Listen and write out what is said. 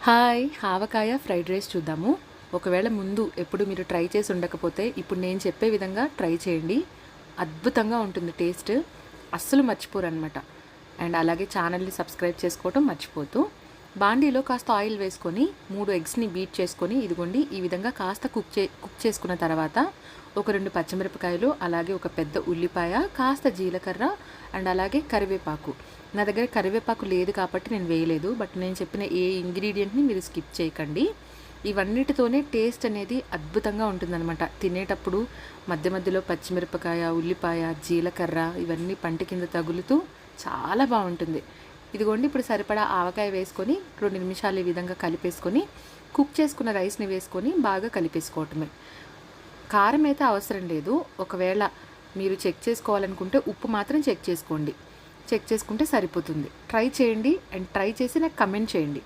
Hi! ఆవకాయ fried rice చూద్దాము. ఒకవేళ ముందు ఎప్పుడు మీరు ట్రై చేసి ఉండకపోతే ఇప్పుడు నేను చెప్పే విధంగా ట్రై చేయండి. అద్భుతంగా ఉంటుంది టేస్ట్. అస్సలు మర్చిపోరనమాట. అండ్ అలాగే ఛానల్‌ని సబ్స్క్రైబ్ చేసుకోవటం మర్చిపోద్దు. బాండీలో కాస్త ఆయిల్ వేసుకొని 3 ఎగ్స్‌ని బీట్ చేసుకొని ఇదిగోండి ఈ విధంగా కాస్త కుక్ చేసుకున్న తర్వాత ఒక 2 పచ్చిమిరపకాయలు, అలాగే ఒక పెద్ద ఉల్లిపాయ, కాస్త జీలకర్ర అండ్ అలాగే కరివేపాకు. నా దగ్గర కరివేపాకు లేదు కాబట్టి నేను వేయలేదు. బట్ నేను చెప్పిన ఏ ఇంగ్రీడియంట్ని మీరు స్కిప్ చేయకండి. ఇవన్నిటితోనే టేస్ట్ అనేది అద్భుతంగా ఉంటుందన్నమాట. తినేటప్పుడు మధ్య మధ్యలో పచ్చిమిరపకాయ, ఉల్లిపాయ, జీలకర్ర ఇవన్నీ పంటి కింద తగులుతూ చాలా బాగుంటుంది. ఇదిగోండి ఇప్పుడు సరిపడా ఆవకాయ వేసుకొని 2 నిమిషాలు ఈ విధంగా కలిపేసుకొని కుక్ చేసుకున్న రైస్ని వేసుకొని బాగా కలిపేసుకోవటమే. కారం అయితే అవసరం లేదు. ఒకవేళ మీరు చెక్ చేసుకోవాలనుకుంటే ఉప్పు మాత్రం చెక్ చేసుకోండి. చెక్ చేసుకుంటే సరిపోతుంది. ట్రై చేయండి అండ్ ట్రై చేసి నాకు కమెంట్ చేయండి.